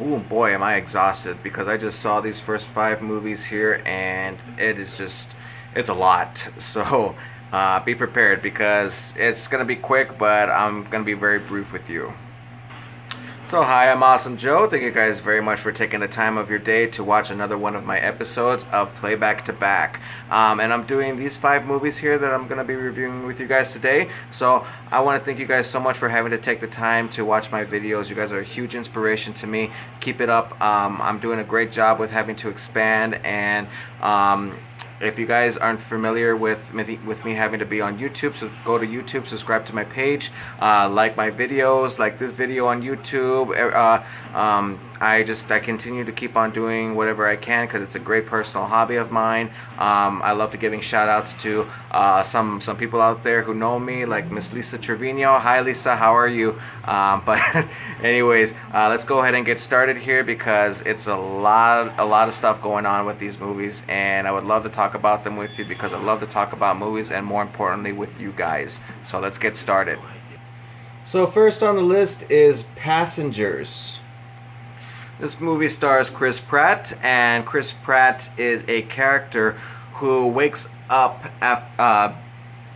Ooh, boy, am I exhausted because I just saw these first five movies here and it's a lot. So be prepared because it's going to be quick, but I'm going to be very brief with you. So hi, I'm Awesome Joe. Thank you guys very much for taking the time of your day to watch another one of my episodes of Playback to Back. And I'm doing these five movies here that I'm going to be reviewing with you guys today. So I want to thank you guys so much for having to take the time to watch my videos. You guys are a huge inspiration to me. Keep it up. I'm doing a great job with having to expand and if you guys aren't familiar with me having to be on YouTube, so go to YouTube, subscribe to my page, like my videos, like this video on YouTube. I continue to keep on doing whatever I can because it's a great personal hobby of mine. I love to giving shout outs to some people out there who know me, like Miss Lisa Trevino. Hi Lisa, how are you? But anyways, let's go ahead and get started here because it's a lot of stuff going on with these movies, and I would love to talk about them with you because I love to talk about movies and more importantly with you guys. So let's get started. So first on the list is Passengers. This movie stars Chris Pratt, and Chris Pratt is a character who wakes up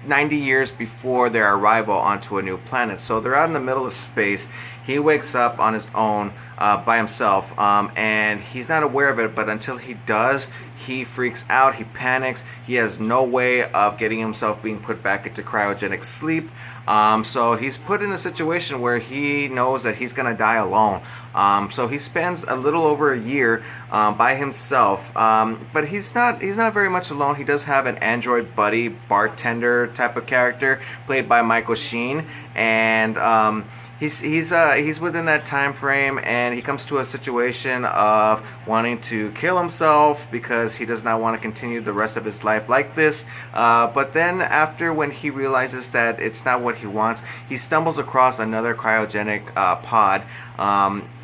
90 years before their arrival onto a new planet. So they're out in the middle of space. He wakes up on his own by himself, and he's not aware of it, but until he does, he freaks out, he panics, he has no way of getting himself being put back into cryogenic sleep. So he's put in a situation where he knows that he's going to die alone. So he spends a little over a year by himself, but he's not very much alone. He does have an android buddy, bartender type of character, played by Michael Sheen, and he's within that time frame, and he comes to a situation of wanting to kill himself because he does not want to continue the rest of his life like this. But then after, when he realizes that it's not what he wants, he stumbles across another cryogenic pod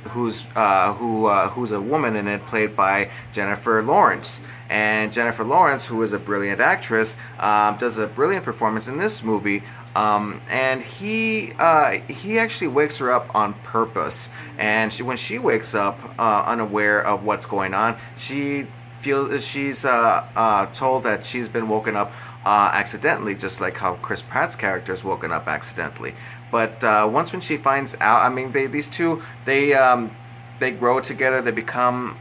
who's a woman in it, played by Jennifer Lawrence. And Jennifer Lawrence, who is a brilliant actress, does a brilliant performance in this movie. And he actually wakes her up on purpose. And when she wakes up unaware of what's going on, she's told that she's been woken up accidentally, just like how Chris Pratt's character is woken up accidentally. But once when she finds out, I mean, these two grow together. They become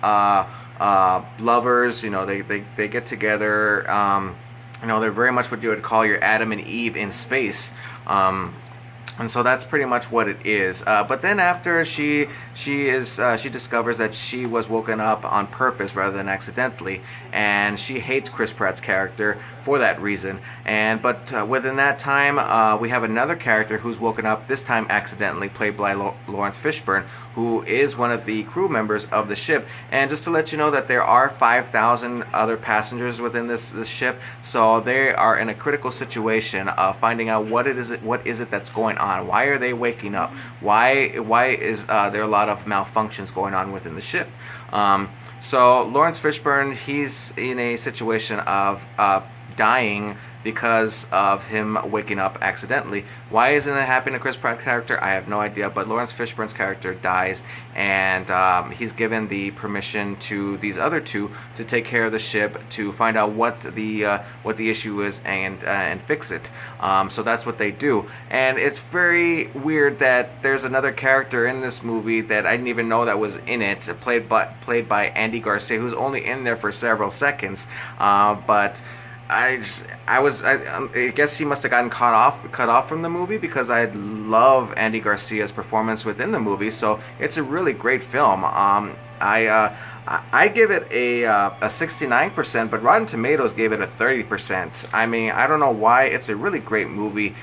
lovers. You know, they get together. You know, they're very much what you would call your Adam and Eve in space. And so that's pretty much what it is. But then after she discovers that she was woken up on purpose rather than accidentally, and she hates Chris Pratt's character for that reason. But within that time, we have another character who's woken up, this time accidentally, played by Lawrence Fishburne, who is one of the crew members of the ship. And just to let you know that there are 5,000 other passengers within this ship, so they are in a critical situation of finding out what is it that's going on. Why are they waking up? Why is there a lot of malfunctions going on within the ship? So Lawrence Fishburne, he's in a situation of dying because of him waking up accidentally. Why isn't it happening to Chris Pratt's character? I have no idea, but Lawrence Fishburne's character dies, and he's given the permission to these other two to take care of the ship, to find out what the issue is and fix it. So that's what they do, and it's very weird that there's another character in this movie that I didn't even know that was in it, played by Andy Garcia, who's only in there for several seconds, but I guess he must have gotten cut off from the movie, because I love Andy Garcia's performance within the movie. So it's a really great film. I give it a 69%, but Rotten Tomatoes gave it a 30%. I mean, I don't know why. It's a really great movie.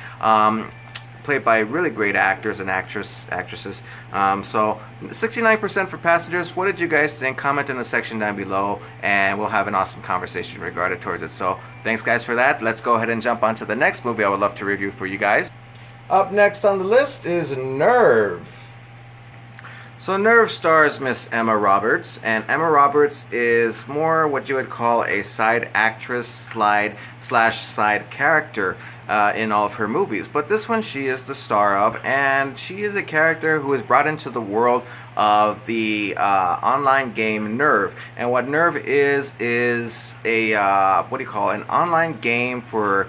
Played by really great actors and actresses. So 69% for Passengers. What did you guys think? Comment in the section down below, and we'll have an awesome conversation regarding towards it. So thanks guys for that. Let's go ahead and jump on to the next movie I would love to review for you guys. Up next on the list is Nerve. So Nerve stars Miss Emma Roberts, and Emma Roberts is more what you would call a side actress slash side character. in all of her movies. But this one she is the star of, and she is a character who is brought into the world of the online game Nerve. And what Nerve is a what do you call it? An online game for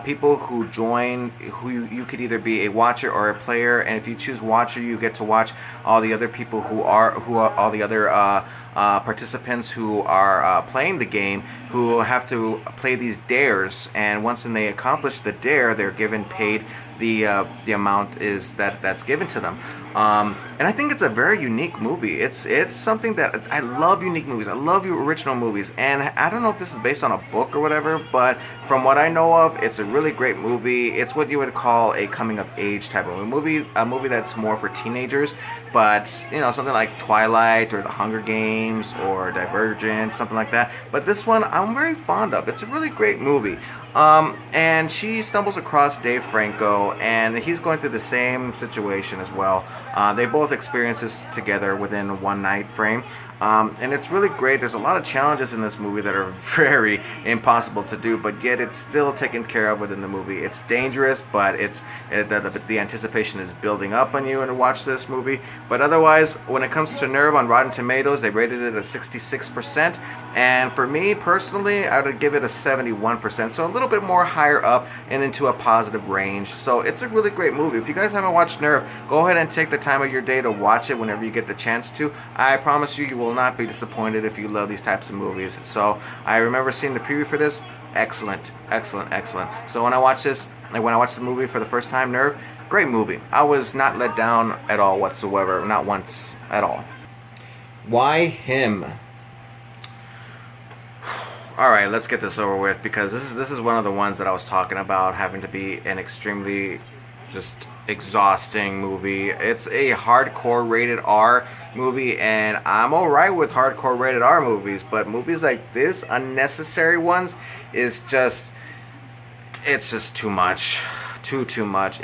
people who join, who you could either be a watcher or a player, and if you choose watcher, you get to watch all the other people who are all the other participants who are playing the game, who have to play these dares, and once when they accomplish the dare, they're given paid the amount is that's given to them. And I think it's a very unique movie. It's something that I love. Unique movies. I love original movies, and I don't know if this is based on a book or whatever, but from what I know of, it's a really great movie. It's what you would call a coming of age type of movie, a movie that's more for teenagers, but you know, something like Twilight or The Hunger Games or Divergent, something like that. But this one I'm very fond of. It's a really great movie. And she stumbles across Dave Franco, and he's going through the same situation as well. They both experience this together within one night frame. And it's really great. There's a lot of challenges in this movie that are very impossible to do, but yet it's still taken care of within the movie. It's dangerous, but the anticipation is building up on you and to watch this movie. But otherwise, when it comes to Nerve on Rotten Tomatoes, they rated it at 66%. And for me personally, I would give it a 71%, so a little bit more higher up and into a positive range. So it's a really great movie. If you guys haven't watched Nerve, go ahead and take the time of your day to watch it whenever you get the chance to. I promise you, you will not be disappointed if you love these types of movies. So I remember seeing the preview for this. Excellent, excellent, excellent. So when I watched the movie for the first time, Nerve, great movie. I was not let down at all whatsoever, not once at all. Why him? All right, let's get this over with, because this is one of the ones that I was talking about having to be an extremely just exhausting movie. It's a hardcore rated R movie, and I'm alright with hardcore rated R movies, but movies like this, unnecessary ones, it's just too much. Too much.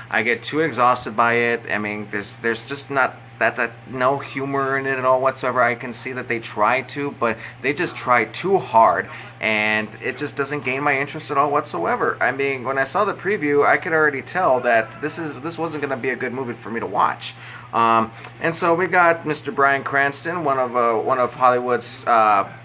I get too exhausted by it. I mean, there's just not that no humor in it at all whatsoever. I can see that they try to, but they just try too hard, and it just doesn't gain my interest at all whatsoever. I mean, when I saw the preview, I could already tell that this wasn't going to be a good movie for me to watch. And so we got Mr. Bryan Cranston, one of Hollywood's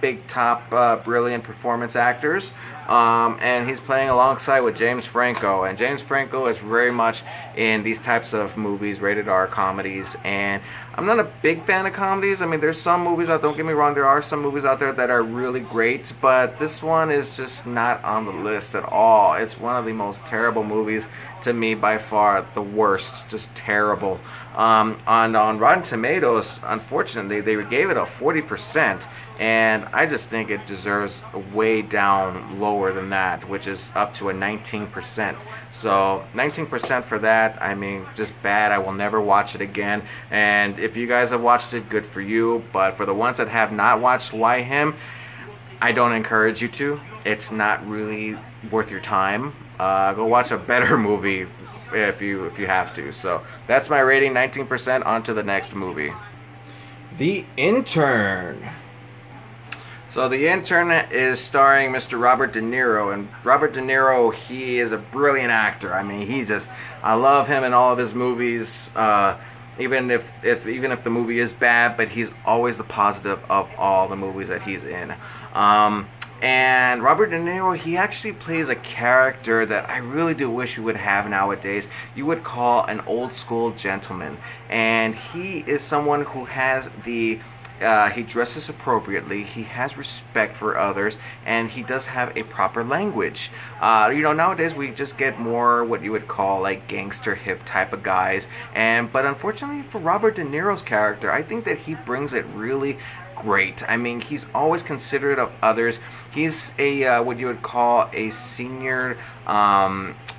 big top brilliant performance actors, and he's playing alongside with James Franco. And James Franco is very much in these types of movies, rated R comedies. And I'm not a big fan of comedies. I mean, there's some movies out. Don't get me wrong. There are some movies out there that are really great, but this one is just not on the list at all. It's one of the most terrible movies to me, by far the worst. Just terrible. On Rotten Tomatoes, unfortunately, they gave it a 40%, and I just think it deserves way down lower than that, which is up to a 19%. So 19% for that, I mean, just bad. I will never watch it again. And if you guys have watched it, good for you. But for the ones that have not watched Why Him, I don't encourage you to. It's not really worth your time. Go watch a better movie if you have to. So that's my rating, 19%. On to the next movie. The Intern. So The Intern is starring Mr. Robert De Niro, and Robert De Niro, he is a brilliant actor. I mean, I love him in all of his movies. Even if the movie is bad, but he's always the positive of all the movies that he's in. And Robert De Niro, he actually plays a character that I really do wish we would have nowadays. You would call an old school gentleman. And he is someone who has he dresses appropriately, he has respect for others, and he does have a proper language. Nowadays we just get more what you would call like gangster hip type of guys. But unfortunately for Robert De Niro's character, I think that he brings it really great. I mean, he's always considerate of others. He's a what you would call a senior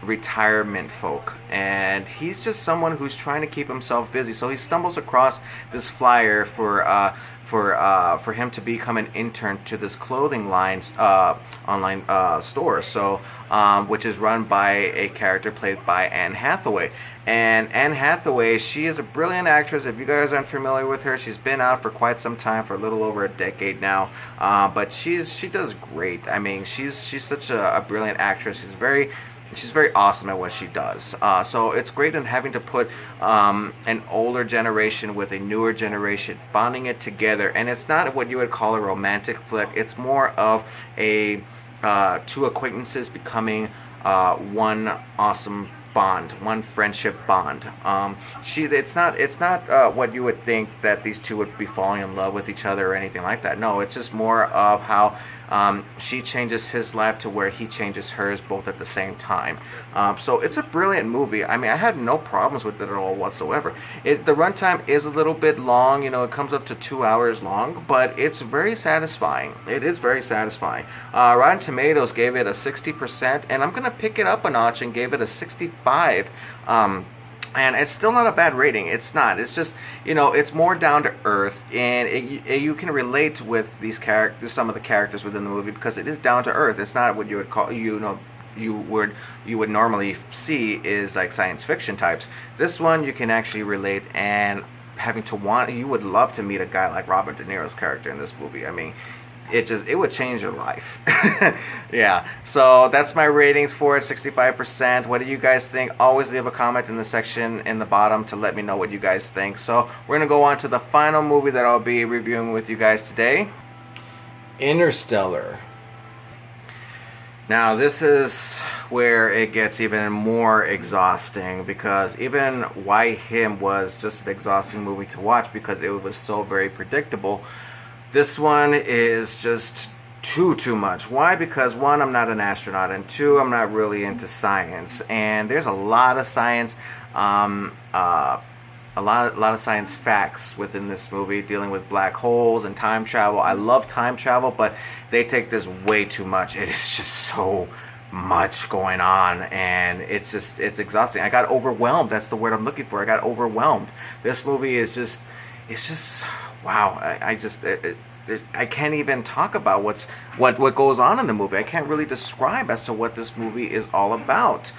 retirement folk, and he's just someone who's trying to keep himself busy. So he stumbles across this flyer for him to become an intern to this clothing line's online store. So which is run by a character played by Anne Hathaway. And Anne Hathaway, she is a brilliant actress. If you guys aren't familiar with her, she's been out for quite some time, for a little over a decade now. But she does great. I mean, she's such a brilliant actress. She's very she's very awesome at what she does. So it's great in having to put an older generation with a newer generation, bonding it together. And it's not what you would call a romantic flick. It's more of a two acquaintances becoming one awesome bond, one friendship bond. It's not what you would think, that these two would be falling in love with each other or anything like that. No, it's just more of how she changes his life to where he changes hers, both at the same time. So it's a brilliant movie. I mean, I had no problems with it at all whatsoever. The runtime is a little bit long, it comes up to 2 hours long, but it's very satisfying. It is very satisfying. Rotten Tomatoes gave it a 60%, and I'm gonna pick it up a notch and gave it a 65. And it's still not a bad rating. It's not. It's just, it's more down to earth, and you can relate with these characters, some of the characters within the movie, because it is down to earth. It's not what you would call, you would normally see is like science fiction types. This one you can actually relate, and you would love to meet a guy like Robert De Niro's character in this movie. I mean, it would change your life. Yeah, so that's my ratings for it, 65%. What do you guys think? Always leave a comment in the section in the bottom to let me know what you guys think. So we're gonna go on to the final movie that I'll be reviewing with you guys today, Interstellar. Now this is where it gets even more exhausting, because even Why Him was just an exhausting movie to watch because it was so very predictable. This one is just too much. Why? Because one, I'm not an astronaut, and two, I'm not really into science. And there's a lot of science, a lot of science facts within this movie, dealing with black holes and time travel. I love time travel, but they take this way too much. It is just so much going on, and it's exhausting. I got overwhelmed. That's the word I'm looking for. I got overwhelmed. This movie is just, wow. I can't even talk about what goes on in the movie. I can't really describe as to what this movie is all about.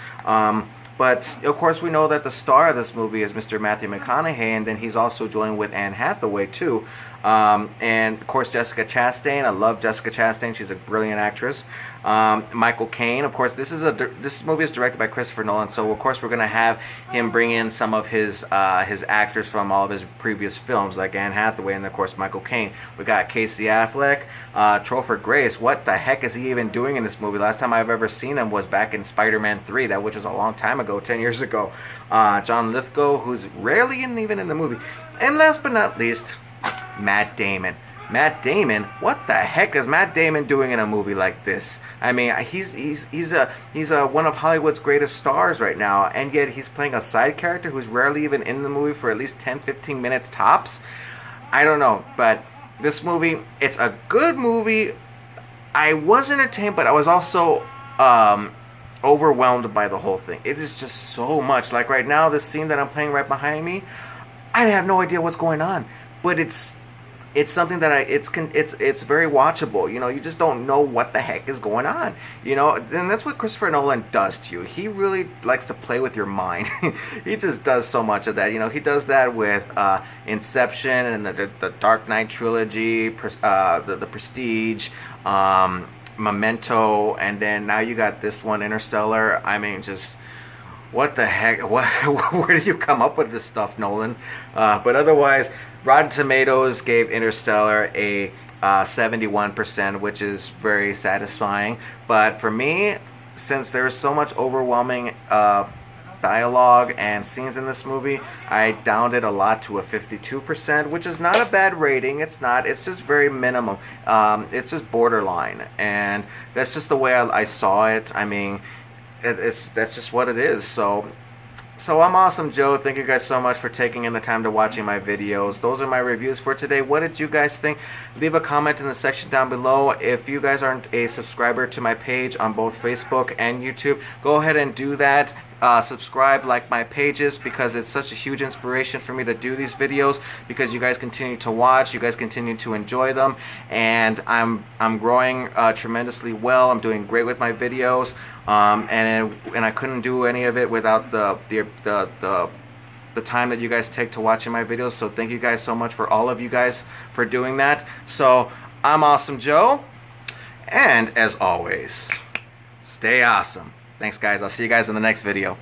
But of course we know that the star of this movie is Mr. Matthew McConaughey, and then he's also joined with Anne Hathaway too. And of course Jessica Chastain. I love Jessica Chastain. She's a brilliant actress. Michael Caine. Of course, this movie is directed by Christopher Nolan, so of course we're gonna have him bring in some of his actors from all of his previous films, like Anne Hathaway and of course Michael Caine. We got Casey Affleck, Topher Grace. What the heck is he even doing in this movie? Last time I've ever seen him was back in Spider-Man 3, which was a long time ago, 10 years ago. John Lithgow, who's rarely even in the movie, and last but not least, Matt Damon. Matt Damon, what the heck is Matt Damon doing in a movie like this? I mean, he's one of Hollywood's greatest stars right now, and yet he's playing a side character who's rarely even in the movie for at least 10-15 minutes tops. I don't know, but this movie, it's a good movie. I was entertained, but I was also overwhelmed by the whole thing. It is just so much. Like right now, the scene that I'm playing right behind me, I have no idea what's going on, but it's something that it's very watchable. You just don't know what the heck is going on. And that's what Christopher Nolan does to you. He really likes to play with your mind. He just does so much of that. He does that with Inception and the Dark Knight trilogy, the Prestige, Memento, and then now you got this one, Interstellar. I mean, just what the heck? Where do you come up with this stuff, Nolan? But otherwise, Rotten Tomatoes gave Interstellar a 71%, which is very satisfying. But for me, since there's so much overwhelming dialogue and scenes in this movie, I downed it a lot to a 52%, which is not a bad rating. It's not. It's just very minimum. It's just borderline, and that's just the way I saw it. I mean, that's just what it is. So I'm Awesome Joe. Thank you guys so much for taking in the time to watching my videos. Those are my reviews for today. What did you guys think? Leave a comment in the section down below. If you guys aren't a subscriber to my page on both Facebook and YouTube, go ahead and do that. Subscribe, like my pages, because it's such a huge inspiration for me to do these videos, because you guys continue to watch, you guys continue to enjoy them, and I'm growing tremendously well. I'm doing great with my videos, and I couldn't do any of it without the time that you guys take to watching my videos. So thank you guys so much, for all of you guys, for doing that. So I'm Awesome Joe, and as always, stay awesome. Thanks, guys. I'll see you guys in the next video.